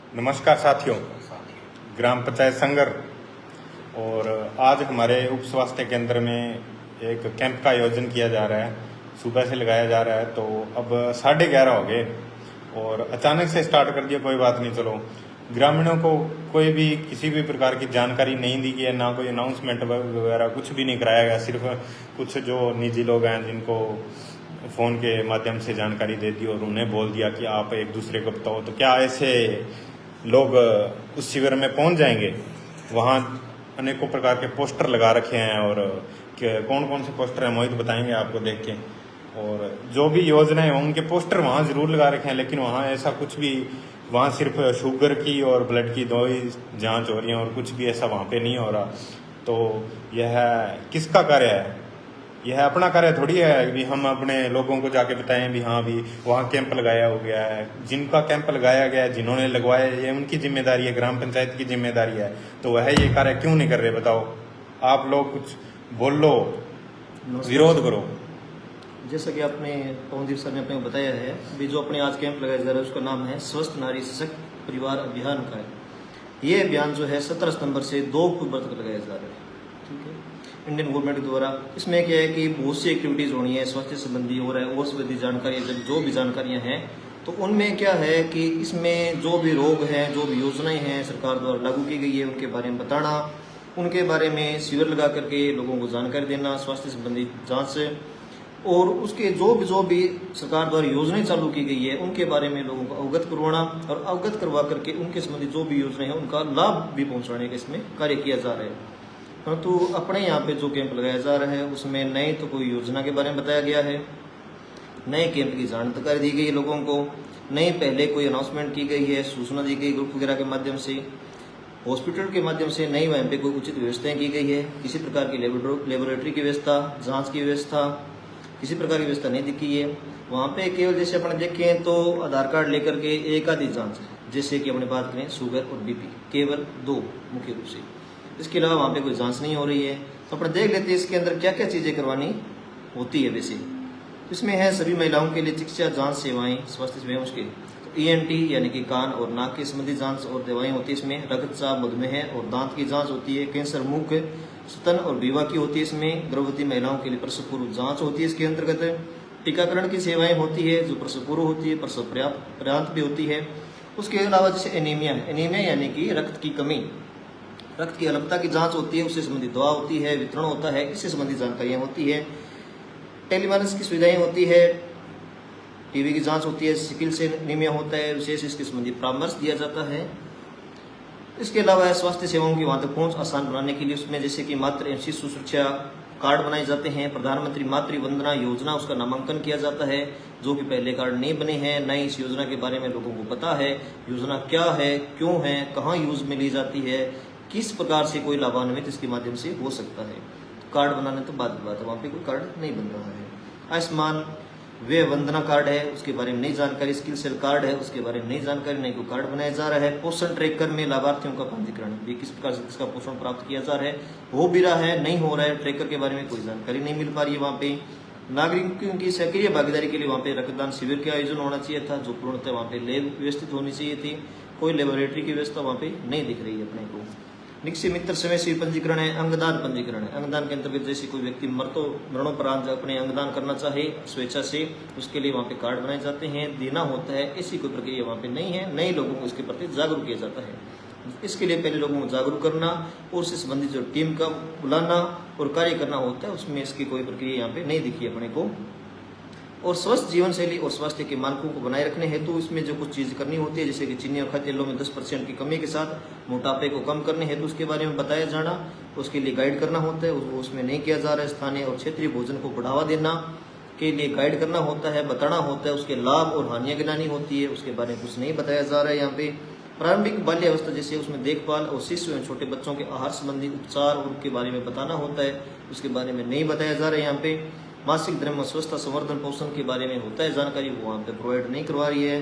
नमस्कार साथियों, ग्राम पंचायत संगर और आज हमारे उप स्वास्थ्य केंद्र में एक कैंप का आयोजन किया जा रहा है। सुबह से लगाया जा रहा है, तो अब 11:30 हो गए और अचानक से स्टार्ट कर दिया। कोई बात नहीं, चलो। ग्रामीणों को कोई भी किसी भी प्रकार की जानकारी नहीं दी गई है, ना कोई अनाउंसमेंट वगैरह कुछ भी नहीं कराया गया। सिर्फ कुछ जो निजी लोग हैं जिनको फ़ोन के माध्यम से जानकारी दे दी और उन्हें बोल दिया कि आप एक दूसरे को बताओ। तो क्या ऐसे लोग उस शिविर में पहुंच जाएंगे? वहाँ अनेकों प्रकार के पोस्टर लगा रखे हैं और कौन कौन से पोस्टर हैं मोहित बताएंगे आपको देख के। और जो भी योजनाएं हैं उनके पोस्टर वहाँ जरूर लगा रखे हैं, लेकिन वहाँ ऐसा कुछ भी, वहाँ सिर्फ शुगर की और ब्लड की 2 ही जाँच हो रही हैं और कुछ भी ऐसा वहाँ पे नहीं हो रहा। तो यह किसका कार्य है? यह अपना कार्य थोड़ी है कि हम अपने लोगों को जाके बताएं भी हाँ भी वहाँ कैंप लगाया हो गया है। जिनका कैंप लगाया गया है, जिन्होंने लगवाया, ये उनकी जिम्मेदारी है, ग्राम पंचायत की जिम्मेदारी है। तो वह ये कार्य क्यों नहीं कर रहे बताओ? आप लोग कुछ बोल लो, विरोध करो। जैसा कि आपने पवनदीप सर ने अपने बताया है, भी जो अपने आज कैंप लगाया जा रहा है उसका नाम है स्वस्थ नारी सशक्त परिवार अभियान का है। ये अभियान जो है 17 सितंबर से 2 अक्टूबर तक लगाया जा रहा है, ठीक है, इंडियन गवर्नमेंट के द्वारा। इसमें क्या है कि बहुत सी एक्टिविटीज़ होनी है स्वास्थ्य संबंधी हो रहा है और संबंधी जानकारी, जो भी जानकारियाँ हैं, तो उनमें क्या है कि इसमें जो भी रोग हैं, जो भी योजनाएं हैं सरकार द्वारा लागू की गई है उनके बारे में बताना, उनके बारे में शिविर लगा करके लोगों को जानकारी देना, स्वास्थ्य संबंधी जाँच, और उसके जो भी सरकार द्वारा योजनाएं चालू की गई है उनके बारे में लोगों को अवगत करवाना और अवगत करवा करके उनके संबंधी जो भी योजनाएं हैं उनका लाभ भी पहुंचाने का इसमें कार्य किया जा रहा है। परंतु अपने यहाँ पे जो कैंप लगाया जा रहा है उसमें नए तो कोई योजना के बारे में बताया गया है, नए कैंप की जानकारी दी गई है लोगों को, नई पहले कोई अनाउंसमेंट की गई है, सूचना दी गई ग्रुप वगैरह के माध्यम से, हॉस्पिटल के माध्यम से नई वहाँ पे कोई उचित व्यवस्थाएं की गई है। किसी प्रकार की लेबोरेटरी की व्यवस्था, जाँच की व्यवस्था, किसी प्रकार की व्यवस्था नहीं दिखी है वहाँ पे। केवल जैसे अपने देखें तो आधार कार्ड लेकर के एक आधी जाँच, जैसे कि अपने बात करें शुगर और बीपी, केवल 2 मुख्य रूप से, इसके अलावा वहाँ पे कोई जांच नहीं हो रही है। तो अपने देख लेते हैं इसके अंदर क्या क्या चीज़ें करवानी होती है। वैसे इसमें है सभी महिलाओं के लिए चिकित्सा जांच सेवाएं, स्वास्थ्य सेवाएं, उसके तो ENT यानी कि कान और नाक के संबंधी जांच और दवाएं होती है इसमें, रक्तचाप, मधुमेह और दांत की जांच होती है, कैंसर, मुख, स्तन और विवाह की होती है इसमें, गर्भवती महिलाओं के लिए प्रसव पूर्व जाँच होती है इसके अंतर्गत, टीकाकरण की सेवाएँ होती है जो प्रसव पूर्व होती है, प्रसव पर्याप्त भी होती है। उसके अलावा जैसे एनीमिया यानी कि रक्त की कमी, रक्त की अल्पता की जांच होती है, उससे संबंधित दवा होती है, वितरण होता है, इससे संबंधित जानकारियां होती है, टेलीमेडिसिन की सुविधाएं होती है, टीबी की जांच होती है, सिकिल से एनीमिया होता है, विशेष इसके संबंधी परामर्श दिया जाता है। इसके अलावा स्वास्थ्य सेवाओं की वहां तक पहुंच आसान बनाने के लिए उसमें जैसे कि मातृ एवं शिशु सुरक्षा कार्ड बनाए जाते हैं, प्रधानमंत्री मातृ वंदना योजना उसका नामांकन किया जाता है, जो कि पहले कार्ड नहीं बने हैं, नई इस योजना के बारे में लोगों को पता है, योजना क्या है, क्यों है, कहाँ यूज में ली जाती है, किस प्रकार से कोई लाभान्वित इसके माध्यम से हो सकता है। तो कार्ड बनाने तो बाद की बात है, वहाँ पे कोई कार्ड नहीं बन रहा है। आयुष्मान वे वंदना कार्ड है उसके बारे में नई जानकारी, स्किल सेल कार्ड है उसके बारे में नई जानकारी, नई कोई कार्ड बनाया जा रहा है। पोषण ट्रैकर में लाभार्थियों का पंजीकरण भी किस प्रकार से इसका पोषण प्राप्त किया जा रहा है, हो भी रहा है, नहीं हो रहा है, ट्रैकर के बारे में कोई जानकारी नहीं मिल पा रही है। वहाँ पे नागरिकों की सक्रिय भागीदारी के लिए वहाँ पे रक्तदान शिविर का आयोजन होना चाहिए था, जो पूर्णतः वहाँ पे लैब व्यवस्थित होनी चाहिए थी, कोई लेबोरेटरी की व्यवस्था वहाँ पे नहीं दिख रही है अपने को। निक्षय मित्र समय से पंजीकरण है, अंगदान पंजीकरण है, अंगदान के अंतर्गत जैसे कोई व्यक्ति मरणोपरांत अपने अंगदान करना चाहे स्वेच्छा से, उसके लिए वहाँ पे कार्ड बनाए जाते हैं, देना होता है, ऐसी कोई प्रक्रिया वहाँ पे नहीं है। नए लोगों को इसके प्रति जागरूक किया जाता है। इसके लिए पहले लोगों को जागरूक करना और उससे संबंधित जो टीम का बुलाना और कार्य करना होता है, उसमें इसकी कोई प्रक्रिया यहाँ पे नहीं दिखी अपने को। और स्वस्थ जीवन शैली और स्वास्थ्य के मानकों को बनाए रखने हेतु तो इसमें जो कुछ चीज़ करनी होती है, जैसे कि चीनी और खाद्य तेलों में 10% की कमी के साथ मोटापे को कम करने हेतु उसके बारे में बताया जाना, उसके लिए गाइड करना होता है, वो उसमें नहीं किया जा रहा है। स्थानीय और क्षेत्रीय भोजन को बढ़ावा देना के लिए गाइड करना होता है, बताना होता है, उसके लाभ और हानियाँ गिनानी होती है, उसके बारे में कुछ नहीं बताया जा रहा है यहाँ पे। प्रारंभिक बाल्यावस्था जैसे उसमें देखभाल और शिशु एवं छोटे बच्चों के आहार संबंधी उपचार और उनके बारे में बताना होता है, उसके बारे में नहीं बताया जा रहा है यहाँ पे। मासिक धर्म स्वस्थता संवर्धन पोषण के बारे में होता है जानकारी, वो वहाँ पे प्रोवाइड नहीं करवा रही है।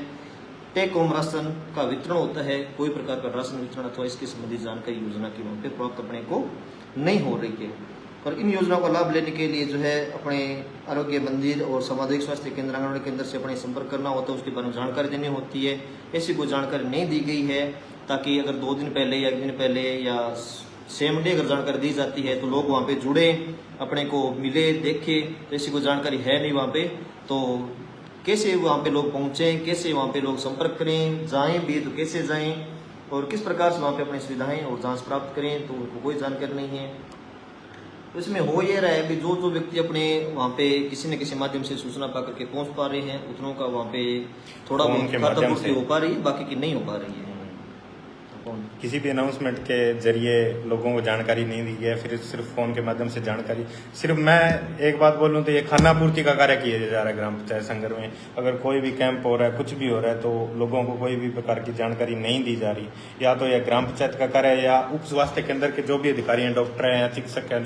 टेक होम राशन का वितरण होता है, कोई प्रकार का राशन वितरण अथवा इसके संबंधी जानकारी योजना की वहाँ पे प्राप्त अपने को नहीं हो रही है। और इन योजनाओं का लाभ लेने के लिए जो है अपने आरोग्य मंदिर और सामुदायिक स्वास्थ्य केंद्र आंगनबाड़ी केंद्र से अपने संपर्क करना होता है, उसके बारे में जानकारी देनी होती है। ऐसी कोई जानकारी नहीं दी गई है, ताकि अगर 2 दिन पहले या 1 दिन पहले या सेम डे अगर जानकारी दी जाती है तो लोग वहाँ पे जुड़े, अपने को मिले, देखे। तो ऐसी कोई जानकारी है नहीं वहाँ पे, तो कैसे वहाँ पे लोग पहुँचे, कैसे वहाँ पे लोग संपर्क करें, जाएं भी तो कैसे जाएं और किस प्रकार से वहाँ पे अपनी सुविधाएं और जांच प्राप्त करें, तो उनको कोई जानकारी नहीं है। तो इसमें हो ये रहा है कि जो व्यक्ति अपने वहाँ पे किसी न किसी माध्यम से सूचना पा करके पहुँच पा रहे हैं, उतनों का वहाँ पे थोड़ा बहुत खाता पूर्ति हो पा रही है, बाकी की नहीं हो पा रही है। किसी भी अनाउंसमेंट के जरिए लोगों को जानकारी नहीं दी गई, फिर सिर्फ फोन के माध्यम से जानकारी। सिर्फ मैं एक बात बोलूं तो ये खाना पूर्ति का कार्य किया जा रहा है ग्राम पंचायत संगर में। अगर कोई भी कैंप हो रहा है, कुछ भी हो रहा है, तो लोगों को कोई भी प्रकार की जानकारी नहीं दी जा रही। या तो यह ग्राम पंचायत का कार्य है या उप स्वास्थ्य केंद्र के जो भी अधिकारी हैं, डॉक्टर हैं या चिकित्सक हैं,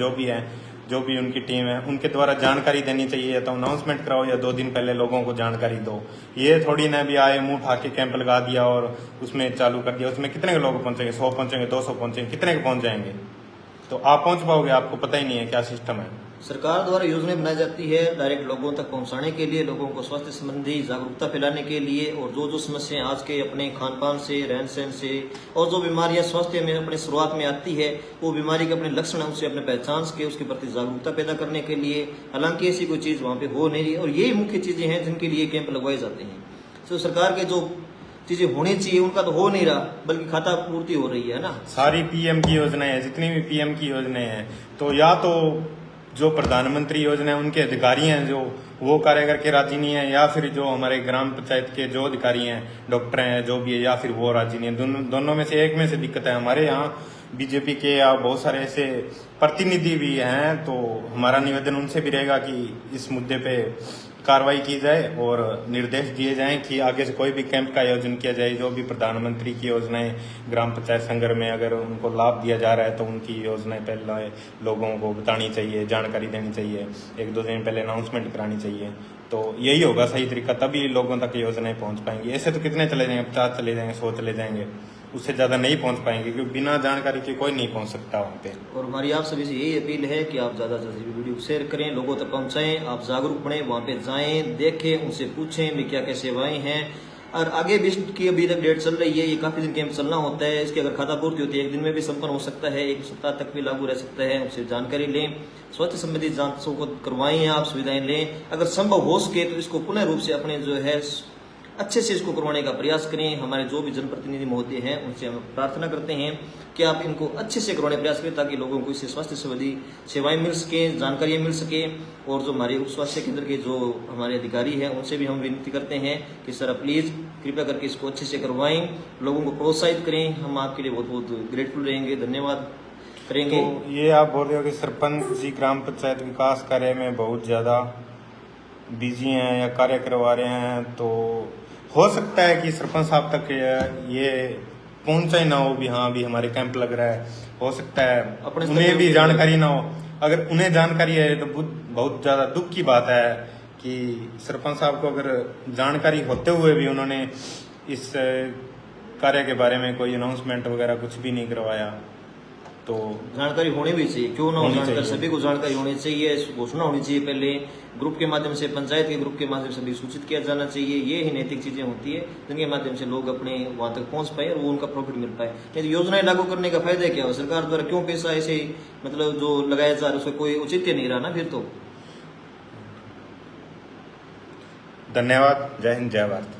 जो भी उनकी टीम है, उनके द्वारा जानकारी देनी चाहिए। या तो अनाउंसमेंट कराओ या 2 दिन पहले लोगों को जानकारी दो। ये थोड़ी ना भी आए मुंह उठा के कैंप लगा दिया और उसमें चालू कर दिया। उसमें कितने लोग पहुंचेंगे? 100 पहुंचेंगे, 200 पहुंचेंगे, कितने के पहुंच जाएंगे? तो आप पहुंच पाओगे? आपको पता ही नहीं है क्या सिस्टम है। सरकार द्वारा योजनाएं बनाई जाती है डायरेक्ट लोगों तक पहुंचाने के लिए, लोगों को स्वास्थ्य संबंधी जागरूकता फैलाने के लिए, और जो समस्याएं आज के अपने खान पान से, रहन सहन से, और जो बीमारियां स्वास्थ्य में अपने शुरुआत में आती है, वो बीमारी के अपने लक्षण उसे अपने पहचान के उसके प्रति जागरूकता पैदा करने के लिए। हालांकि ऐसी कोई चीज वहाँ पे हो नहीं रही, और यही मुख्य चीजें हैं जिनके लिए कैंप लगवाए जाते हैं। तो सरकार के जो चीजें होनी चाहिए उनका तो हो नहीं रहा, बल्कि खाता पूर्ति हो रही है ना। सारी पीएम की योजनाएं हैं, जितनी भी पीएम की योजनाएं हैं, तो या तो जो प्रधानमंत्री योजना है उनके अधिकारी हैं जो वो कार्य करके राजी नहीं है, या फिर जो हमारे ग्राम पंचायत के जो अधिकारी हैं, डॉक्टर हैं, जो भी है, या फिर वो राजी नहीं है। दोनों में से एक में से दिक्कत है। हमारे यहाँ बीजेपी के या बहुत सारे ऐसे प्रतिनिधि भी हैं, तो हमारा निवेदन उनसे भी रहेगा कि इस मुद्दे पे कार्रवाई की जाए और निर्देश दिए जाएं कि आगे से कोई भी कैंप का आयोजन किया जाए। जो भी प्रधानमंत्री की योजनाएं ग्राम पंचायत संघ में अगर उनको लाभ दिया जा रहा है, तो उनकी योजनाएं पहले लोगों को बतानी चाहिए, जानकारी देनी चाहिए, 1-2 दिन पहले अनाउंसमेंट करानी चाहिए। तो यही होगा सही तरीका, तभी लोगों तक योजनाएं पहुंच पाएंगी। ऐसे तो कितने चले जाएंगे, 50 चले जाएंगे, 100 चले जाएंगे, उससे ज्यादा नहीं पहुंच पाएंगे, क्योंकि बिना जानकारी के कोई नहीं पहुंच सकता वहाँ पे। और हमारी आप सभी से यही अपील है कि आप ज़्यादा से ज़्यादा वीडियो शेयर करें, लोगों तक पहुंचाएं, आप जागरूक बने, वहाँ पे जाएं, देखें, उनसे पूछें भी क्या क्या सेवाएं हैं। और आगे भी इसकी अभी तक डेट चल रही है, ये काफ़ी दिन कैंप चलना होता है। इसकी अगर खाता पूर्ति होती है 1 दिन में भी संपन्न हो सकता है, 1 सप्ताह तक भी लागू रह सकता है। उनसे जानकारी लें, स्वास्थ्य संबंधी जांचों को करवाएं, आप सुविधाएं लें। अगर संभव हो सके तो इसको पुनः रूप से अपने जो है अच्छे से इसको करवाने का प्रयास करें। हमारे जो भी जनप्रतिनिधि महोदय हैं उनसे हम प्रार्थना करते हैं कि आप इनको अच्छे से करवाने का प्रयास करें, ताकि लोगों को इससे स्वास्थ्य संबंधी सेवाएं मिल सके, जानकारियां मिल सके। और जो हमारे उप स्वास्थ्य केंद्र के जो हमारे अधिकारी हैं उनसे भी हम विनती करते हैं कि सर प्लीज़ कृपया करके इसको अच्छे से करवाएं, लोगों को प्रोत्साहित करें। हम आपके लिए बहुत बहुत ग्रेटफुल रहेंगे, धन्यवाद करेंगे। तो ये आप बोल रहे हो कि सरपंच जी ग्राम पंचायत विकास कार्य में बहुत ज़्यादा बिजी हैं या कार्य करवा रहे हैं, तो हो सकता है कि सरपंच साहब तक ये पहुंचा ही ना हो भी हाँ भी हमारे कैंप लग रहा है। हो सकता है उन्हें भी जानकारी ना हो। अगर उन्हें जानकारी है तो बहुत ज़्यादा दुख की बात है कि सरपंच साहब को अगर जानकारी होते हुए भी उन्होंने इस कार्य के बारे में कोई अनाउंसमेंट वगैरह कुछ भी नहीं करवाया। तो जानकारी होनी भी चाहिए, क्यों ना हो जानकारी, सभी को जानकारी होनी चाहिए, घोषणा होनी चाहिए। पहले ग्रुप के माध्यम से, पंचायत के ग्रुप के माध्यम से भी सूचित किया जाना चाहिए। ये ही नैतिक चीजें होती है जिनके माध्यम से लोग अपने वहां तक पहुंच पाए और वो उनका प्रॉफिट मिल पाए। यदि योजनाएं लागू करने का फायदा क्या हो? सरकार द्वारा क्यों पैसा ऐसे मतलब जो लगाया जा रहा है उसका कोई औचित्य नहीं रहा ना फिर तो। धन्यवाद। जय हिंद, जय भारत।